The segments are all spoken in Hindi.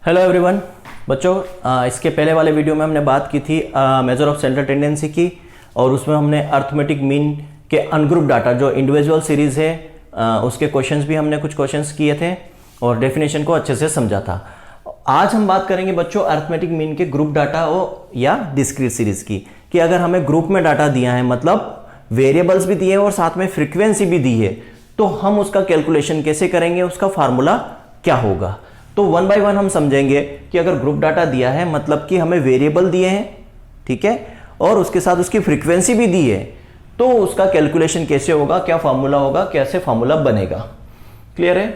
हेलो एवरीवन बच्चों, इसके पहले वाले वीडियो में हमने बात की थी मेजर ऑफ सेंट्रल टेंडेंसी की, और उसमें हमने अर्थमेटिक मीन के अनग्रुप डाटा जो इंडिविजुअल सीरीज है उसके क्वेश्चंस भी हमने कुछ क्वेश्चंस किए थे और डेफिनेशन को अच्छे से समझा था। आज हम बात करेंगे बच्चों अर्थमेटिक मीन के ग्रुप डाटा या डिस्क्रीट सीरीज की, कि अगर हमें ग्रुप में डाटा दिया है, मतलब वेरिएबल्स भी दिए हैं और साथ में फ्रीक्वेंसी भी दी है, तो हम उसका कैलकुलेशन कैसे करेंगे, उसका फार्मूला क्या होगा। तो वन बाय वन हम समझेंगे कि अगर ग्रुप डाटा दिया है, मतलब कि हमें वेरिएबल दिए हैं, ठीक है, और उसके साथ उसकी फ्रीक्वेंसी भी दी है, तो उसका कैलकुलेशन कैसे होगा, क्या फार्मूला होगा, कैसे फार्मूला बनेगा। क्लियर है।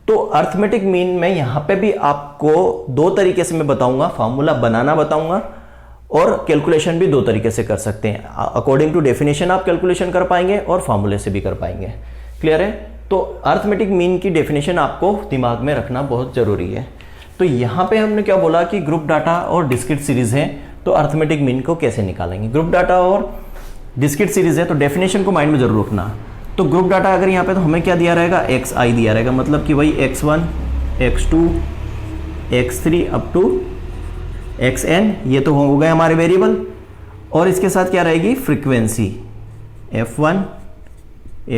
तो अर्थमेटिक मीन में यहां पे भी आपको दो तरीके से मैं बताऊंगा, फार्मूला बनाना बताऊंगा और कैलकुलेशन भी दो तरीके से कर सकते हैं। अकॉर्डिंग टू डेफिनेशन आप कैलकुलेशन कर पाएंगे और फार्मूले से भी कर पाएंगे। क्लियर है। तो अर्थमेटिक मीन की डेफिनेशन आपको दिमाग में रखना बहुत जरूरी है। तो यहां पे हमने क्या बोला कि ग्रुप डाटा और डिस्क्रीट सीरीज है, तो अर्थमेटिक मीन को कैसे निकालेंगे। ग्रुप डाटा और डिस्क्रीट सीरीज है तो डेफिनेशन को माइंड में जरूर रखना। तो ग्रुप डाटा अगर यहाँ पे तो हमें क्या दिया रहेगा, एक्स आई दिया रहेगा, मतलब कि वही x1 x2 x3 up to xn, ये तो हो गए हमारे वेरिएबल, और इसके साथ क्या रहेगी frequency f1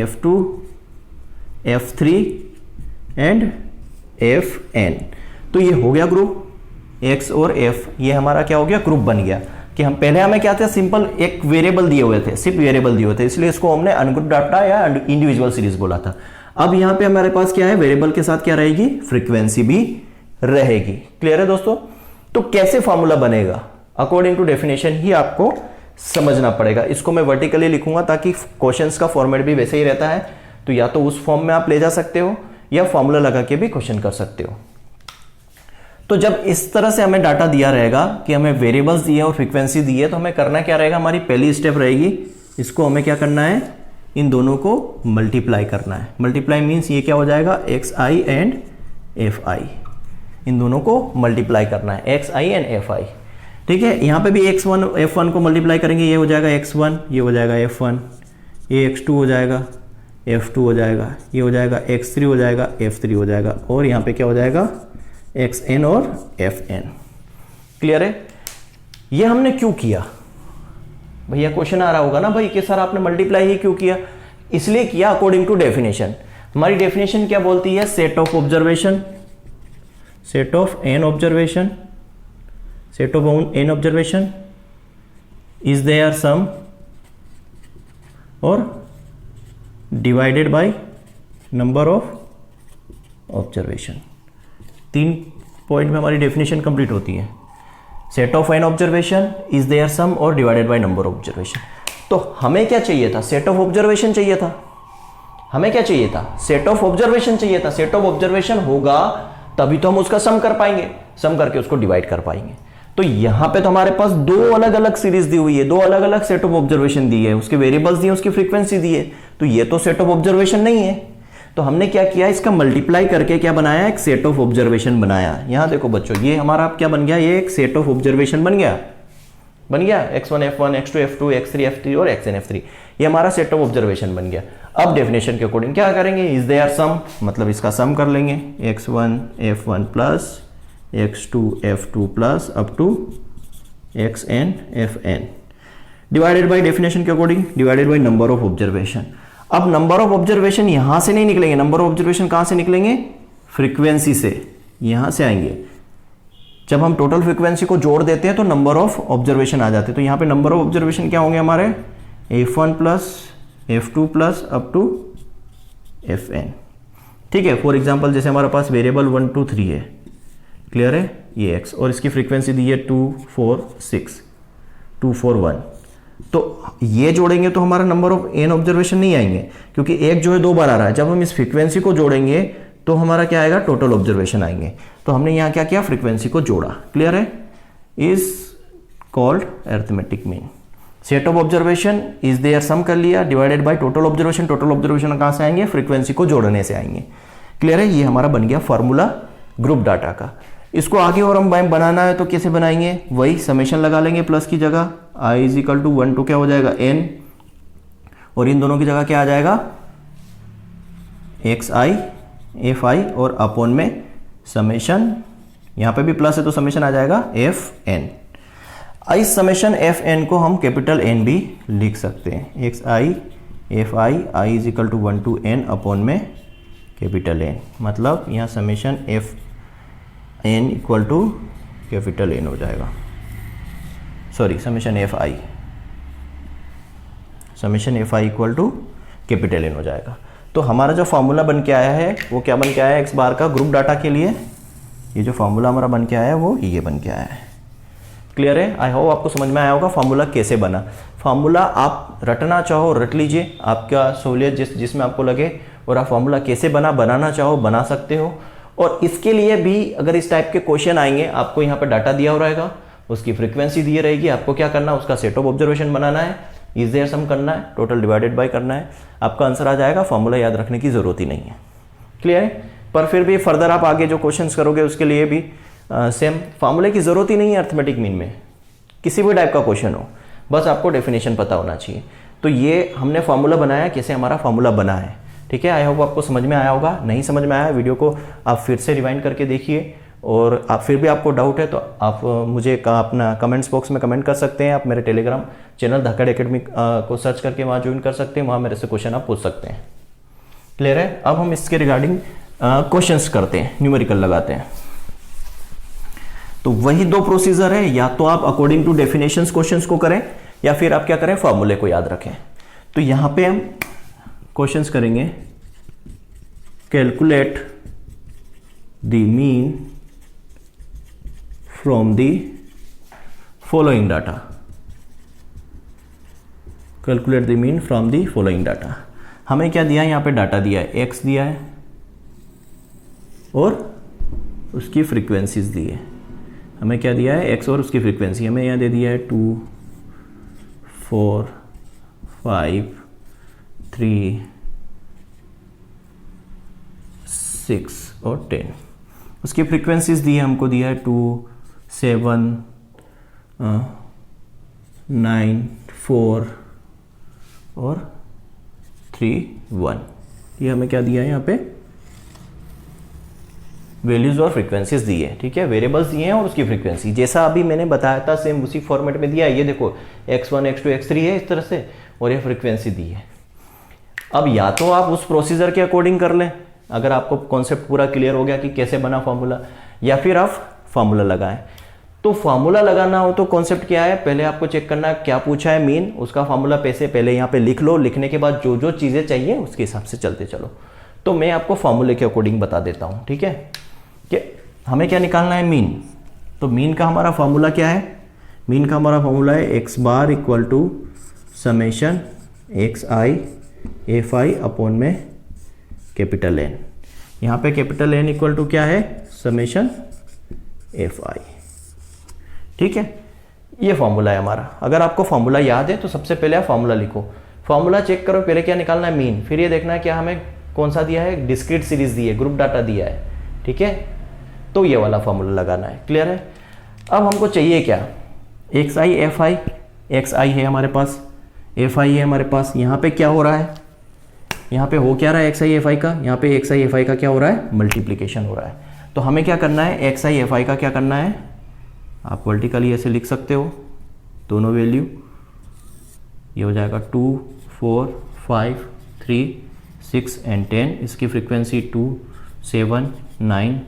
f2 f3 and fn। तो ये हो गया ग्रुप x और f, ये हमारा क्या हो गया, ग्रुप बन गया। कि हम पहले हमें क्या थे, सिंपल एक वेरिएबल दिए हुए थे, सिर्फ वेरिएबल दिए हुए थे, इसलिए इसको हमने अनग्रुप डाटा या इंडिविजुअल सीरीज बोला था। अब यहाँ पे हमारे पास क्या है, वेरिएबल के साथ क्या रहेगी, फ्रीक्वेंसी भी रहेगी। क्लियर है दोस्तों। तो कैसे फॉर्मूला बनेगा, अकॉर्डिंग टू डेफिनेशन ही आपको समझना पड़ेगा। इसको मैं वर्टिकली लिखूंगा ताकि क्वेश्चंस का फॉर्मेट भी वैसे ही रहता है, तो या तो उस फॉर्म में आप ले जा सकते हो या फॉर्मूला लगा के भी क्वेश्चन कर सकते हो। तो जब इस तरह से हमें डाटा दिया रहेगा कि हमें वेरिएबल्स दिए और फ्रीक्वेंसी दी है, तो हमें करना क्या रहेगा, हमारी पहली स्टेप रहेगी, इसको हमें क्या करना है, इन दोनों को मल्टीप्लाई करना है। मल्टीप्लाई मीन्स ये क्या हो जाएगा, x i and f i, इन दोनों को मल्टीप्लाई करना है, x i and f i. ठीक है। यहाँ पे भी x1 f1 को मल्टीप्लाई करेंगे, ये हो जाएगा x1, ये हो जाएगा f1, ये x2 हो जाएगा, f2 हो जाएगा, ये हो जाएगा x3 हो जाएगा, f3 हो जाएगा, और यहाँ पे क्या हो जाएगा xn और fn। क्लियर है। ये हमने क्यों किया भैया, क्वेश्चन आ रहा होगा ना भाई कि सर आपने मल्टीप्लाई ही क्यों किया। इसलिए किया अकॉर्डिंग टू डेफिनेशन। हमारी डेफिनेशन क्या बोलती है, set of observation, set of n observation, set of n observation is there sum और divided by number of observation. 3 point में हमारी डेफिनेशन कंप्लीट होती है। Set of n observation is there sum और divided by number of observation. तो हमें क्या चाहिए था, सेट ऑफ ऑब्जर्वेशन चाहिए था। हमें क्या चाहिए था, सेट ऑफ ऑब्जर्वेशन चाहिए था। सेट ऑफ ऑब्जर्वेशन होगा तभी तो हम उसका सम कर पाएंगे, सम करके उसको डिवाइड कर पाएंगे। तो यहां पे तो हमारे पास दो अलग अलग सीरीज दी हुई है, दो अलग अलग सेट ऑफ ऑब्जर्वेशन दी है, उसके वेरिएबल्स दिए, उसकी फ्रीक्वेंसी दी है, तो ये तो सेट ऑफ ऑब्जर्वेशन नहीं है। तो हमने क्या किया, इसका मल्टीप्लाई करके क्या बनाया, एक सेट ऑफ ऑब्जर्वेशन बनाया। यहां देखो बच्चों, ये हमारा क्या बन गया, ये एक सेट ऑफ ऑब्जर्वेशन बन गया x1 f1 x2 f2 x3 f3 और xn f3, ये हमारा सेट ऑफ ऑब्जर्वेशन बन गया। अब डेफिनेशन के अकॉर्डिंग क्या करेंगे, इज देयर सम, मतलब इसका सम कर लेंगे, x1 f1 plus x2 f2 plus up to xn fn, divided by definition के according, divided by number of observation. अब नंबर ऑफ ऑब्जर्वेशन यहां से नहीं निकलेंगे, नंबर ऑफ ऑब्जर्वेशन कहां से निकलेंगे, फ्रीक्वेंसी से, यहां से आएंगे। जब हम टोटल फ्रीक्वेंसी को जोड़ देते हैं तो नंबर ऑफ ऑब्जर्वेशन आ जाते हैं। तो यहां पे नंबर ऑफ ऑब्जर्वेशन क्या होंगे हमारे, f1 plus f2 plus up to fn। ठीक है। फॉर एग्जांपल जैसे हमारे पास वेरिएबल 1 2 3 है, क्लियर है, ये x, और इसकी फ्रीक्वेंसी दी है 2 4 6 2 4 1। तो ये जोड़ेंगे तो हमारा नंबर ऑफ एन ऑब्जर्वेशन नहीं आएंगे, क्योंकि एक जो है 2 बार आ रहा है। जब हम इस फ्रीक्वेंसी को जोड़ेंगे तो हमारा क्या आएगा, टोटल ऑब्जर्वेशन आएंगे। तो हमने यहां क्या किया, फ्रीक्वेंसी को जोड़ा। क्लियर है। Is called arithmetic mean. Set of observation is there sum कर लिया, divided by total observation. Total observation कहां से आएंगे, फ्रीक्वेंसी को जोड़ने से आएंगे। क्लियर है। ये हमारा बन गया फॉर्मूला ग्रुप डाटा का। इसको आगे और हम बनाना है तो कैसे बनाएंगे, वही समेशन लगा लेंगे प्लस की जगह, i is equal to 1 to क्या हो जाएगा n, और इन दोनों की जगह क्या आ जाएगा, एक्स आई एफ आई, और अपॉन में समेशन यहाँ पे भी प्लस है तो समेशन आ जाएगा एफ एन। इस समेशन एफ एन को हम कैपिटल एन भी लिख सकते हैं, X I F I is equal to 1 to n upon में कैपिटल एन, मतलब यहाँ summation F N equal to capital N हो जाएगा, sorry summation F I equal to capital N हो जाएगा। तो हमारा जो फॉर्मूला बन के आया है वो क्या बन के आया है एक्स बार का ग्रुप डाटा के लिए, ये जो फॉर्मूला हमारा बन के आया है वो ये बन के आया है। क्लियर है? आई होप आपको समझ में आया होगा फॉर्मूला कैसे बना। फॉर्मूला आप रटना चाहो रट लीजिए, आपका सहूलियत जिसमें आपको लगे, और आप फॉर्मूला कैसे बनाना चाहो बना सकते हो। और इसके लिए भी अगर इस टाइप के क्वेश्चन आएंगे, आपको यहाँ पर डाटा दिया हुआ रहेगा, उसकी फ्रीक्वेंसी दी रहेगी, आपको क्या करना है उसका सेट ऑफ ऑब्जर्वेशन बनाना है, इज देयर सम करना है, टोटल डिवाइडेड बाय करना है, आपका आंसर आ जाएगा। फॉर्मूला याद रखने की जरूरत ही नहीं है। क्लियर है? पर फिर भी फर्दर आप आगे जो क्वेश्चंस करोगे उसके लिए भी सेम फॉर्मूले की जरूरत ही नहीं है। अर्थमेटिक मीन में किसी भी टाइप का क्वेश्चन हो, बस आपको डेफिनेशन पता होना चाहिए। तो ये हमने फॉर्मूला बनाया, कैसे हमारा फॉर्मूला बना है। ठीक है, आई होप आपको समझ में आया होगा। नहीं समझ में आया वीडियो को आप फिर से रिवाइंड करके देखिए, और आप फिर भी आपको डाउट है तो आप मुझे अपना कमेंट्स बॉक्स में कमेंट कर सकते हैं। आप मेरे टेलीग्राम चैनल धाकड़ एकेडमी को सर्च करके वहाँ ज्वाइन कर सकते हैं, वहाँ मेरे से क्वेश्चन आप पूछ सकते हैं। क्लियर है? अब हम इसके रिगार्डिंग क्वेश्चंस करते हैं, न्यूमेरिकल लगाते हैं। तो वही दो प्रोसीजर है, या तो आप अकॉर्डिंग टू डेफिनेशंस क्वेश्चंस को करें, या फिर आप क्या करें फॉर्मूले को याद रखें। तो यहां पे हम क्वेश्चंस करेंगे, calculate the mean from the following data. Calculate the mean from the following data. हमें क्या दिया है, यहां पे डाटा दिया है, एक्स दिया है और उसकी फ्रीक्वेंसीज दी है। हमें क्या दिया है, एक्स और उसकी फ्रीक्वेंसी हमें यहाँ दे दिया है 2, 4, 5, 3, 6 और 10। उसकी फ्रीक्वेंसीज दी है, हमको दिया है 2, 7, 9, 4 और 3, 1। ये हमें क्या दिया है यहाँ पे, वैल्यूज और फ्रीक्वेंसीज दी है। ठीक है, वेरिएबल्स दिए हैं और उसकी फ्रीक्वेंसी, जैसा अभी मैंने बताया था सेम उसी फॉर्मेट में दिया है। ये देखो x1, x2, x3 है इस तरह से, और ये फ्रीक्वेंसी दी है। अब या तो आप उस प्रोसीजर के अकॉर्डिंग कर लें, अगर आपको कॉन्सेप्ट पूरा क्लियर हो गया कि कैसे बना फॉर्मूला, या फिर आप फॉर्मूला लगाएं। तो फॉर्मूला लगाना हो तो कॉन्सेप्ट क्या है, पहले आपको चेक करना है क्या पूछा है मीन, उसका फॉर्मूला पहले यहाँ पे लिख लो। लिखने के बाद जो जो चीज़ें चाहिए उसके हिसाब से चलते चलो। तो मैं आपको फॉर्मूले के अकॉर्डिंग बता देता हूँ। ठीक है, कि हमें क्या निकालना है, मीन। तो मीन का हमारा फॉर्मूला क्या है, मीन का हमारा फॉर्मूला है x bar equal to summation x I F I upon में कैपिटल एन। यहाँ पे कैपिटल एन इक्वल टू क्या है, समेशन एफ आई। ठीक है, ये फॉर्मूला है हमारा। अगर आपको फॉर्मूला याद है तो सबसे पहले आप फॉर्मूला लिखो, फॉर्मूला चेक करो, पहले क्या निकालना है, मीन। फिर ये देखना है क्या हमें कौन सा दिया है, डिस्क्रीट सीरीज दी है, ग्रुप डाटा दिया है। ठीक है, तो ये वाला फॉर्मूला लगाना है। क्लियर है? अब हमको चाहिए क्या, x I F i, x i है हमारे पास, एफ आई है हमारे पास। यहाँ पे क्या हो रहा है, यहाँ पे हो क्या रहा है एक्स आई एफ आई का, यहाँ पे एक्स आई एफ आई का क्या हो रहा है, मल्टीप्लीकेशन हो रहा है। तो हमें क्या करना है, एक्स आई एफ आई का क्या करना है, आप वर्टिकली ऐसे लिख सकते हो दोनों वैल्यू। ये हो जाएगा 2, 4, 5, 3, 6 एंड 10। इसकी फ्रीक्वेंसी 2, 7, 9,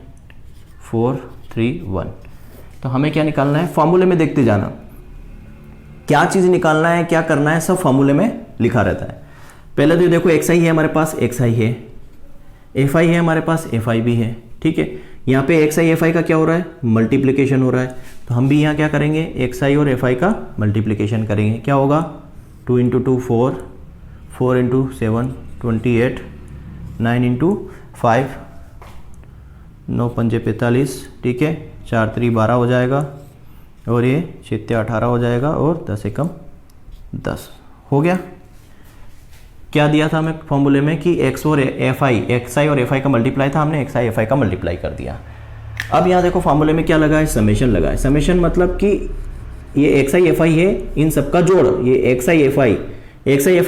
4, 3, 1। तो हमें क्या निकालना है, फॉर्मूले में देखते जाना क्या चीज़ निकालना है, क्या करना है, सब फॉर्मूले में लिखा रहता है। पहले तो देखो एक्स आई है हमारे पास, एक्स आई है, एफ आई है हमारे पास, एफ आई भी है। ठीक है, यहाँ पे एक्स आई एफ आई का क्या हो रहा है, मल्टीप्लिकेशन हो रहा है। तो हम भी यहाँ क्या करेंगे, एक्स आई और एफ आई का मल्टीप्लिकेशन करेंगे। क्या होगा, 2 × 2 4, 4 × 7 28, 9 × 5 9 पंजे 45। ठीक है, 4 3 12 हो जाएगा, और ये 6 18 हो जाएगा, और 10 एकम 10 हो गया। क्या दिया था हमें फॉर्मूले में कि एक्स और एफ आई, एक्स आई और एफ आई का मल्टीप्लाई था, हमने एक्स आई एफ आई का मल्टीप्लाई कर दिया। अब यहाँ देखो फॉर्मूले में क्या लगा है, समेशन लगा है। समेशन मतलब कि ये एक्स आई एफ आई है, इन सबका जोड़, ये एक्स आई एफ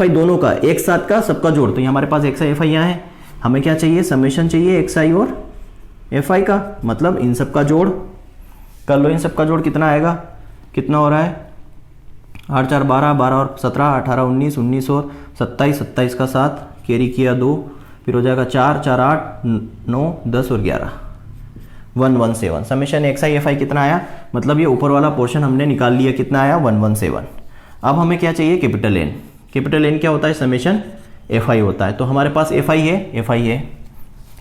आई दोनों का एक साथ का सबका जोड़। तो ये हमारे पास एक्स आई एफ आई यहाँ है, हमें क्या चाहिए, समेशन चाहिए एक्स आई और एफ आई का मतलब इन सब का जोड़ कर लो। इन सब का जोड़ कितना आएगा, कितना हो रहा है 8 4 12, 12 और 17 18 19, 19 और 27, 27 का 7 कैरी किया 2, फिर हो जाएगा 4 4 8 9 10 और 11 117। Summation x I F I कितना आया, मतलब ये ऊपर वाला पोर्शन हमने निकाल लिया, कितना आया 117। अब हमें क्या चाहिए, कैपिटल एन। कैपिटल एन क्या होता है, समेशन एफ आई होता है। तो हमारे पास एफ आई है, एफ आई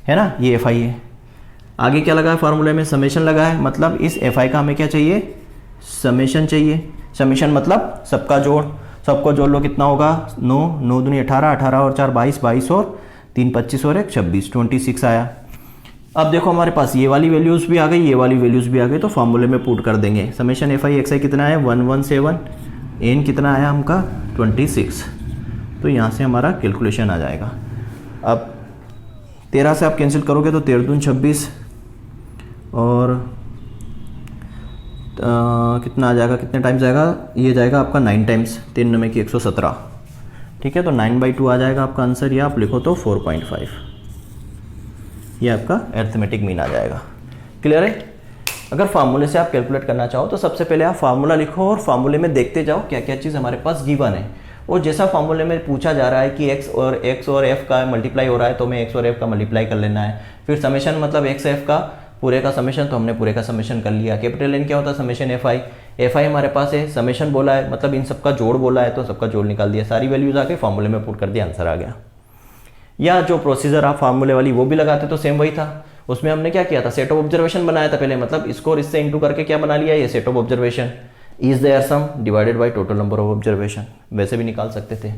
है ना, ये एफ आई है। आगे क्या लगा है फार्मूले में, समेशन लगा है, मतलब इस एफ आई का हमें क्या चाहिए, समेशन चाहिए। समेशन मतलब सबका जोड़, सबको जोड़ लो कितना होगा 9 9 दूनी 18, 18 और 4 22, 22 और 3 25 और 1 26, 26 आया। अब देखो हमारे पास ये वाली वैल्यूज़ भी आ गई, ये वाली वैल्यूज़ भी आ गई, तो फार्मूले में पुट कर देंगे। समेशन एफ आई एक्स आई कितना है 117, एन कितना आया हमका 26। तो यहाँ से हमारा कैलकुलेशन आ जाएगा। अब 13 से आप कैंसिल करोगे तो 13 दून 26 और कितना आ जाएगा, कितने टाइम्स आएगा, ये जाएगा आपका 9 टाइम्स, 3 9 की 117। ठीक है, तो 9/2 आ जाएगा आपका आंसर, या आप लिखो तो 4.5, ये आपका अरिथमेटिक मीन आ जाएगा। क्लियर है। अगर फार्मूले से आप कैलकुलेट करना चाहो तो सबसे पहले आप फार्मूला लिखो और फार्मूले में देखते जाओ क्या क्या चीज़ हमारे पास गिवन है, और जैसा फार्मूले में पूछा जा रहा है कि x और f का मल्टीप्लाई हो रहा है तो हमें x और f का मल्टीप्लाई कर लेना है। फिर समेशन मतलब x f का पूरे का समेशन, तो हमने पूरे का समेशन कर लिया। कैपिटल एन क्या होता है, समेशन एफ आई हमारे पास है, समेशन बोला है मतलब इन सबका जोड़ बोला है, तो सबका जोड़ निकाल दिया, सारी वैल्यूज आके फार्मूले में पुट कर दिया, आंसर आ गया। या जो प्रोसीजर आप फार्मूले वाली वो भी लगाते तो सेम वही था। उसमें हमने क्या किया था, सेट ऑफ ऑब्जर्वेशन बनाया था पहले, मतलब इसको और इससे इंटू करके क्या बना लिया, ये set of observation is there sum divided by total number of observation, वैसे भी निकाल सकते थे।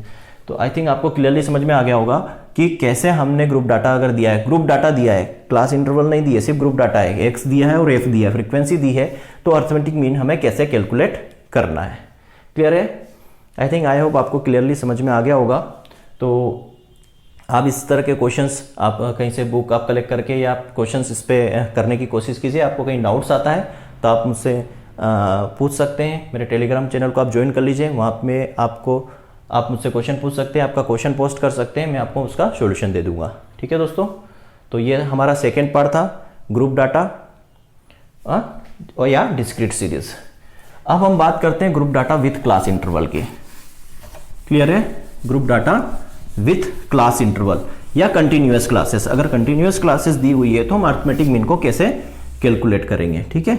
तो आई थिंक आपको क्लियरली समझ में आ गया होगा कि कैसे हमने ग्रुप डाटा अगर दिया है, ग्रुप डाटा दिया है, क्लास इंटरवल नहीं दिया, सिर्फ ग्रुप डाटा है, एक्स दिया है और एफ दिया है, फ्रीक्वेंसी दी है, तो अरिथमेटिक मीन हमें कैसे कैलकुलेट करना है। क्लियर है। आई थिंक आई होप आपको क्लियरली समझ में आ गया होगा। तो आप इस तरह के क्वेश्चंस आप कहीं से बुक आप कलेक्ट करके या आप क्वेश्चंस इस पर करने की कोशिश कीजिए। आपको कहीं डाउट्स आता है तो आप मुझसे पूछ सकते हैं। मेरे टेलीग्राम चैनल को आप ज्वाइन कर लीजिए, वहाँ पे आप मुझसे क्वेश्चन पूछ सकते हैं, आपका क्वेश्चन पोस्ट कर सकते हैं, मैं आपको उसका सॉल्यूशन दे दूंगा। ठीक है दोस्तों, तो ये हमारा सेकेंड पार्ट था ग्रुप डाटा और या डिस्क्रीट सीरीज। अब हम बात करते हैं group data with class interval की। क्लियर है। Group data with class interval या कंटिन्यूअस क्लासेस। अगर कंटिन्यूअस क्लासेस दी हुई है तो हम अरिथमेटिक मीन को कैसे कैलकुलेट करेंगे। ठीक है,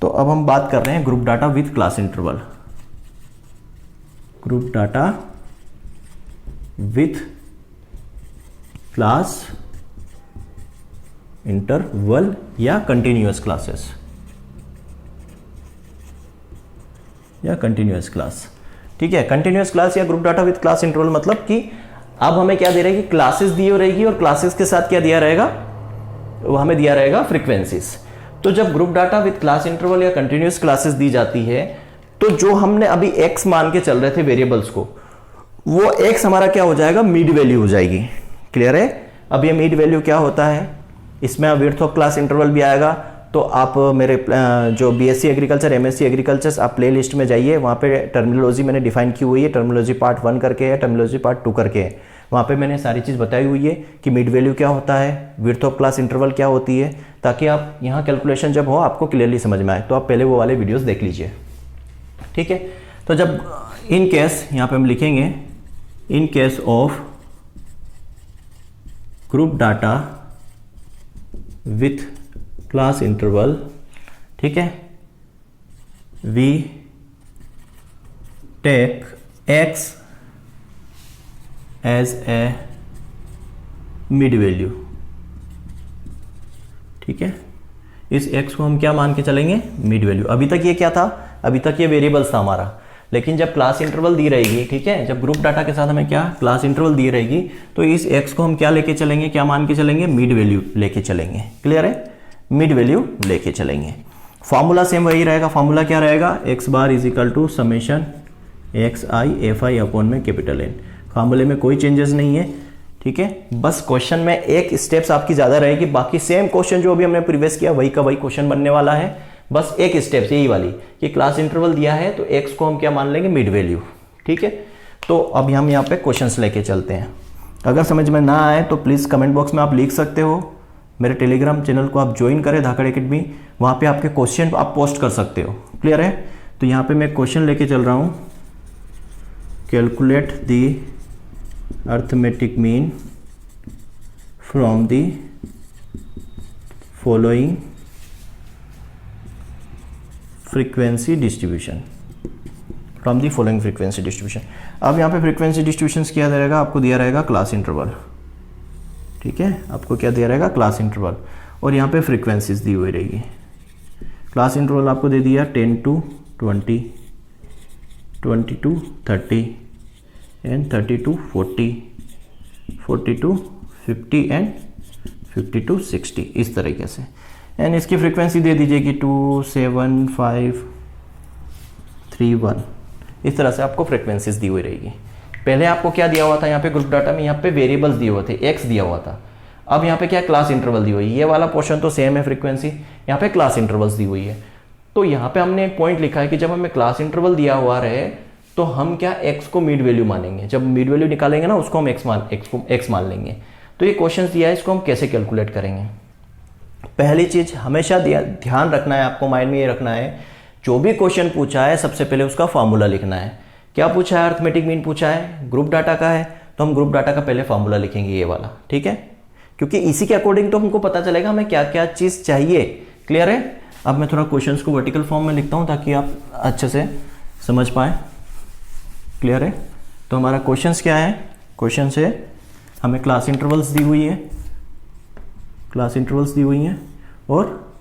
तो अब हम बात कर रहे हैं group data with class interval. Group data with class interval या कंटिन्यूअस क्लासेस या कंटिन्यूअस क्लास। ठीक है, कंटिन्यूअस क्लास या group data with class interval मतलब कि अब हमें क्या दे रहेगी, क्लासेस दी रहेगी और क्लासेस के साथ क्या दिया रहेगा, वो हमें दिया रहेगा फ्रीक्वेंसीज। तो जब group data with class interval या कंटिन्यूअस क्लासेस दी जाती है तो जो हमने अभी x मान के चल रहे थे वेरिएबल्स को, वो x हमारा क्या हो जाएगा, मिड वैल्यू हो जाएगी। क्लियर है। अब ये मिड वैल्यू क्या होता है, इसमें विड्थ ऑफ क्लास इंटरवल भी आएगा। तो आप मेरे जो बीएससी एग्रीकल्चर एमएससी एग्रीकल्चर आप प्ले लिस्ट में जाइए, वहाँ पे टर्मिनोलॉजी मैंने डिफाइन की हुई है, टर्मिनोलॉजी पार्ट 1 करके है, टर्मिनोलॉजी पार्ट 2 करके है। वहाँ पे मैंने सारी चीज़ बताई हुई है कि मिड वैल्यू क्या होता है, विड्थ ऑफ क्लास इंटरवल क्या होती है, ताकि आप यहाँ कैलकुलेशन जब हो आपको क्लियरली समझ में आए। तो आप पहले वो वाले वीडियोज़ देख लीजिए। ठीक है, तो जब इन केस यहाँ पे हम लिखेंगे in case of group data with class interval, ठीक है, we take x as a mid value. ठीक है, इस x को हम क्या मान के चलेंगे, मिड वैल्यू। अभी तक ये क्या था, अभी तक ये वेरिएबल्स था हमारा, लेकिन जब क्लास इंटरवल दी रहेगी, ठीक है, जब ग्रुप डाटा के साथ हमें क्या क्लास इंटरवल दी रहेगी, तो इस x को हम क्या लेके चलेंगे, क्या मान के चलेंगे, मिड वैल्यू लेके चलेंगे। क्लियर है, मिड वैल्यू लेके चलेंगे। फॉर्मूला सेम वही रहेगा। फॉर्मूला क्या रहेगा, x bar is equal to summation x I F I upon में कैपिटल N। फॉर्मूले में कोई चेंजेस नहीं है। ठीक है, बस क्वेश्चन में एक स्टेप्स आपकी ज़्यादा रहेगी, बाकी सेम क्वेश्चन जो अभी हमने प्रीवियस किया वही का वही क्वेश्चन बनने वाला है। बस एक स्टेप्स यही वाली कि क्लास इंटरवल दिया है तो x को हम क्या मान लेंगे, मिड वैल्यू। ठीक है, तो अब हम यहाँ पे क्वेश्चंस लेके चलते हैं। अगर समझ में ना आए तो प्लीज़ कमेंट बॉक्स में आप लिख सकते हो, मेरे टेलीग्राम चैनल को आप ज्वाइन करें धाकड़ एकेडमी, वहाँ पे आपके क्वेश्चन आप पोस्ट कर सकते हो। क्लियर है? तो यहाँ पे मैं क्वेश्चन लेके चल रहा हूँ, calculate the arithmetic mean from the following frequency distribution, from the following frequency distribution. अब यहाँ पे फ्रीक्वेंसी डिस्ट्रीब्यूशन क्या दिया रहेगा, आपको दिया रहेगा क्लास इंटरवल। ठीक है, आपको क्या दिया रहेगा, क्लास इंटरवल, और यहाँ पे फ्रीक्वेंसीज दी हुई रहेगी। क्लास इंटरवल आपको दे दिया 10 to 20, 20 to 30 and 30 to 40, 40 to 50 and 50 to 60, इस तरीके से। एंड इसकी फ्रीक्वेंसी दे दीजिएगी 2, 7, 5, 3, 1, इस तरह से आपको फ्रीक्वेंसीज दी हुई रहेगी। पहले आपको क्या दिया हुआ था, यहाँ पे ग्रुप डाटा में यहाँ पे वेरिएबल्स दिए हुए थे, एक्स दिया हुआ था। अब यहाँ पे क्या क्लास इंटरवल दी हुई है, ये वाला पोर्शन तो सेम है फ्रीक्वेंसी, यहाँ पे क्लास इंटरवल्स दी हुई है। तो यहाँ पे हमने एक पॉइंट लिखा है कि जब हमें क्लास इंटरवल दिया हुआ रहे तो हम क्या एक्स को मिड वैल्यू मानेंगे, जब मिड वैल्यू निकालेंगे ना उसको हम एक्स मान लेंगे। तो ये क्वेश्चन दिया है, इसको हम कैसे कैलकुलेट करेंगे। पहली चीज हमेशा ध्यान रखना है, आपको माइंड में ये रखना है, जो भी क्वेश्चन पूछा है सबसे पहले उसका फॉर्मूला लिखना है। क्या पूछा है, अर्थमेटिक मीन पूछा है, ग्रुप डाटा का है, तो हम ग्रुप डाटा का पहले फॉर्मूला लिखेंगे ये वाला। ठीक है, क्योंकि इसी के अकॉर्डिंग तो हमको पता चलेगा हमें क्या क्या चीज़ चाहिए। क्लियर है? अब मैं थोड़ा क्वेश्चंस को वर्टिकल फॉर्म में लिखता हूँ ताकि आप अच्छे से समझ पाएँ। क्लियर है? तो हमारा क्वेश्चंस क्या है, क्वेश्चन से हमें क्लास इंटरवल्स दी हुई है, क्लास इंटरवल्स दी हुई हैं और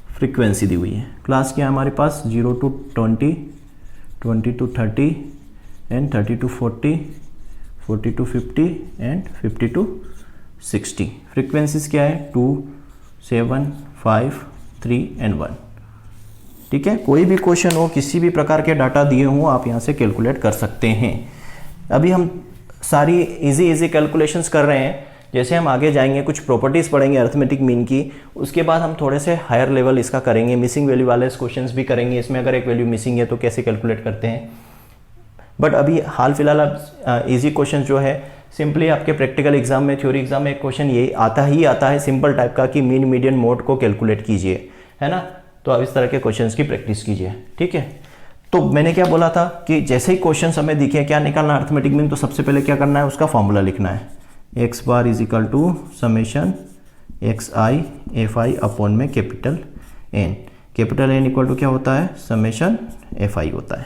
फ्रीक्वेंसी दी हुई है। क्लास क्या है हमारे पास, 0 to 20, 20 to 30 and 30 to 40, 40 to 50 and 50 to 60। Frequencies क्या है, 2, 7, 5, 3 एंड 1। ठीक है, कोई भी क्वेश्चन हो, किसी भी प्रकार के डाटा दिए हों, आप यहाँ से कैलकुलेट कर सकते हैं। अभी हम सारी इजी कैलकुलेशंस कर रहे हैं, जैसे हम आगे जाएंगे कुछ प्रॉपर्टीज़ पढ़ेंगे अर्थमेटिक मीन की, उसके बाद हम थोड़े से हायर लेवल इसका करेंगे, मिसिंग वैल्यू वाले क्वेश्चंस भी करेंगे। इसमें अगर एक वैल्यू मिसिंग है तो कैसे कैलकुलेट करते हैं। बट अभी हाल फिलहाल आप इजी क्वेश्चन जो है, सिंपली आपके प्रैक्टिकल एग्जाम में, थ्योरी एग्जाम में एक क्वेश्चन ये आता है सिंपल टाइप का कि मीन मीडियन मोड को कैलकुलेट कीजिए, है ना। तो आप इस तरह के क्वेश्चंस की प्रैक्टिस कीजिए। ठीक है, तो मैंने क्या बोला था कि जैसे ही क्वेश्चन हमें दिखे क्या निकालना अर्थमेटिक मीन, तो सबसे पहले क्या करना है, उसका फॉर्मूला लिखना है। X bar is equal to summation x I F I upon में capital N. Capital N equal to क्या होता है, समेशन एफ आई होता है।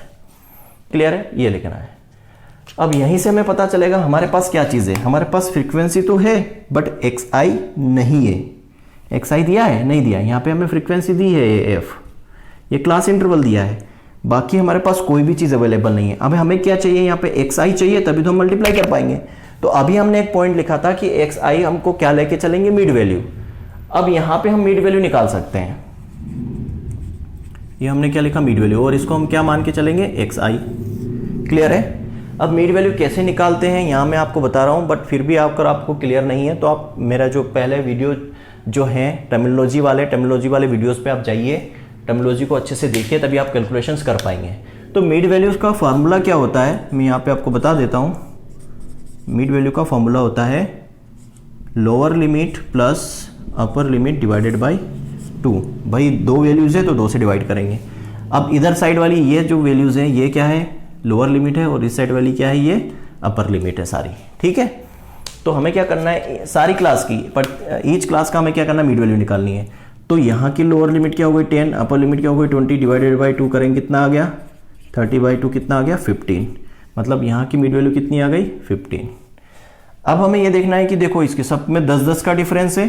क्लियर है, ये लिखना है। अब यहीं से हमें पता चलेगा हमारे पास क्या चीज़ है। हमारे पास फ्रीक्वेंसी तो है बट एक्स आई नहीं है। एक्स आई दिया है, नहीं दिया। यहाँ पे हमें फ्रीक्वेंसी दी है एफ, ये क्लास इंटरवल दिया है, बाकी हमारे पास कोई भी चीज़ अवेलेबल नहीं है। अब हमें क्या चाहिए, यहाँ पे एक्स आई चाहिए, तभी तो हम मल्टीप्लाई कर पाएंगे। तो अभी हमने एक पॉइंट लिखा था कि एक्स आई हमको क्या लेके चलेंगे, मिड वैल्यू। अब यहाँ पे हम मिड वैल्यू निकाल सकते हैं। ये हमने क्या लिखा, मिड वैल्यू, और इसको हम क्या मान के चलेंगे, एक्स आई। क्लियर है। अब मिड वैल्यू कैसे निकालते हैं यहाँ मैं आपको बता रहा हूँ, बट फिर भी अगर आपको क्लियर नहीं है तो आप मेरा जो पहले वीडियो जो है टर्मिनोलॉजी वाले वीडियोस पे आप जाइए, टर्मिनोलॉजी को अच्छे से देखिए, तभी आप कैलकुलेशंस कर पाएंगे। तो मिड वैल्यूज का फार्मूला क्या होता है, मैं यहाँ पे आपको बता देता हूँ। मिड वैल्यू का फॉर्मूला होता है lower limit plus upper limit divided by 2। भाई दो वैल्यूज़ है तो 2 से डिवाइड करेंगे। अब इधर साइड वाली ये जो वैल्यूज़ हैं ये क्या है, लोअर लिमिट है, और इस साइड वाली क्या है, ये अपर लिमिट है सारी। ठीक है, तो हमें क्या करना है, सारी क्लास की, पर ईच क्लास का हमें क्या करना है, मिड वैल्यू निकालनी है। तो यहाँ की लोअर लिमिट क्या हो गई 10, अपर लिमिट क्या हो गई 20, डिवाइडेड बाई 2 करेंगे कितना आ गया, 30/2 कितना आ गया 15। मतलब यहाँ की मिड वैल्यू कितनी आ गई 15। अब हमें ये देखना है कि देखो इसके सब में 10-10 का डिफरेंस है,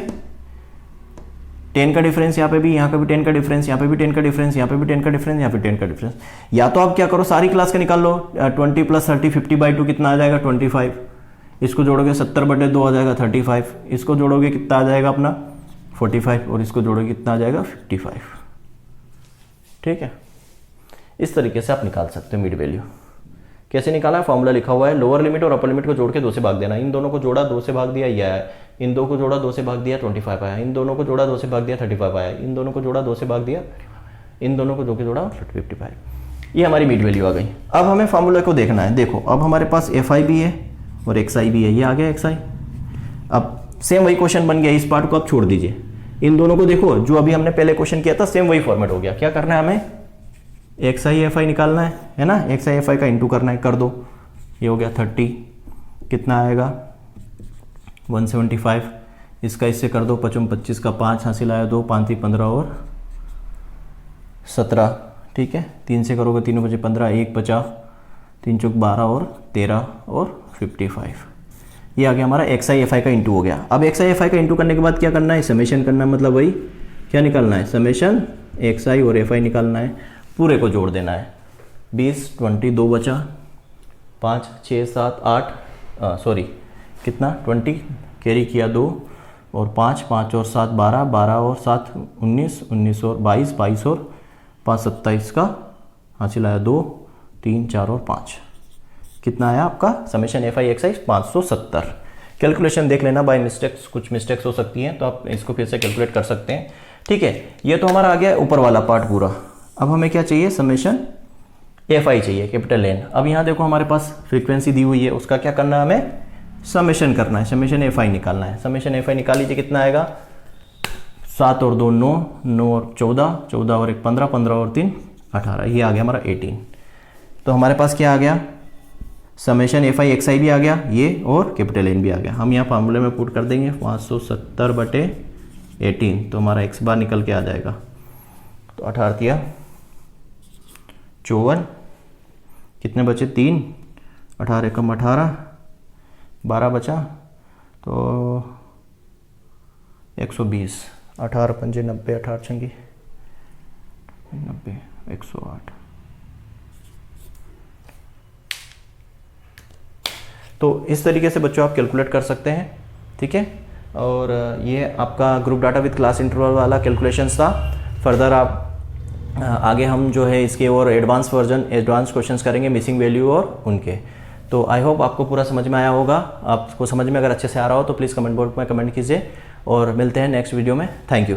10 का डिफरेंस यहाँ पे भी, यहाँ का भी 10 का डिफरेंस, यहाँ पे भी 10 का डिफरेंस, यहाँ पे भी 10 का डिफरेंस, यहाँ पे 10 का डिफरेंस। या तो आप क्या करो, सारी क्लास का निकाल लो, 20 + 30 50/2 कितना आ जाएगा 25। इसको जोड़ोगे 70/2 आ जाएगा 35। इसको जोड़ोगे कितना आ जाएगा अपना 45, और इसको जोड़ोगे कितना आ जाएगा 55। ठीक है, इस तरीके से आप निकाल सकते हो मिड वैल्यू। कैसे निकाला है, फॉर्मूला लिखा हुआ है, लोअर लिमिट और अपर लिमिट को जोड़ के 2 से भाग देना। इन दोनों को जोड़ा 2 से भाग दिया, यह है। इन दो को जोड़ा 2 से भाग दिया 25 आया। इन दोनों को जोड़ा 2 से भाग दिया 35 आया। इन दोनों को जोड़ा 2 से भाग दिया, इन दोनों को जोड़ा 55। ये हमारी मिड वैल्यू आ गई। अब हमें फॉर्मूला को देखना है। देखो अब हमारे पास एफ आई भी है और एक्स आई भी है, ये आ गया एक्स आई। अब सेम वही क्वेश्चन बन गया, इस पार्ट को आप छोड़ दीजिए। इन दोनों को देखो, जो अभी हमने पहले क्वेश्चन किया था सेम वही फॉर्मेट हो गया। क्या करना है हमें, एक्स आई एफ आई निकालना है ना, एक्स आई एफ आई का इंटू करना है, कर दो। ये हो गया 30, कितना आएगा 175, इसका इससे कर दो, 55 25 का 5 हासिल आया 2, 5 3 15 और 17, ठीक है। 3 से करोगे 3 बजे 15, 1 बचा, 3 चौक 12 और 13 और 55। ये आ गया हमारा एक्स आई एफ आई का इंटू हो गया। अब एक्स आई एफ आई का इंटू करने के बाद क्या करना है, समेशन करना है, मतलब वही क्या निकालना है, समेशन एक्स आई और एफ आई निकालना है, पूरे को जोड़ देना है। 20 20 2 बचा, 5 6 7 8 सॉरी कितना 20 कैरी किया 2 और 5 5 और 7 12 12 और 7 19 19 और 22 22 और 5 27 का हासिल आया 2 3 4 और 5। कितना आया आपका summation F i x I 570। Calculation देख लेना, बाय मिस्टेक्स कुछ मिस्टेक्स हो सकती हैं तो आप इसको फिर से कैलकुलेट कर सकते हैं, ठीक है। ये तो हमारा आ गया ऊपर वाला पार्ट पूरा। अब हमें क्या चाहिए, समेशन एफ आई चाहिए, कैपिटल एन। अब यहाँ देखो हमारे पास फ्रीक्वेंसी दी हुई है, उसका क्या करना है, हमें समेशन करना है, समेशन एफ आई निकालना है। समेशन एफ आई निकाल लीजिए, कितना आएगा 7 और 2 9 9 और 14 14 और 1 15 15 और 3 18, ये आ गया हमारा 18। तो हमारे पास क्या आ गया, समेशन एफ आई एक्स आई भी आ गया ये, और कैपिटल एन भी आ गया। हम यहाँ फार्मूले में पुट कर देंगे 570/18, तो हमारा एक्स बार निकल के आ जाएगा। तो 18 दिया 54, कितने बचे 3, 18 कम 18 12 बचा, तो 120, 18 पंजे 90, 18 छंगी 90 108। तो इस तरीके से बच्चों आप कैलकुलेट कर सकते हैं, ठीक है। और ये आपका group data with class interval वाला कैलकुलेशंस था। फर्दर आप आगे हम जो है इसके और एडवांस वर्जन एडवांस क्वेश्चंस करेंगे, मिसिंग वैल्यू और उनके। तो आई होप आपको पूरा समझ में आया होगा। आपको समझ में अगर अच्छे से आ रहा हो तो प्लीज़ कमेंट बॉक्स में कमेंट कीजिए और मिलते हैं नेक्स्ट वीडियो में। Thank you.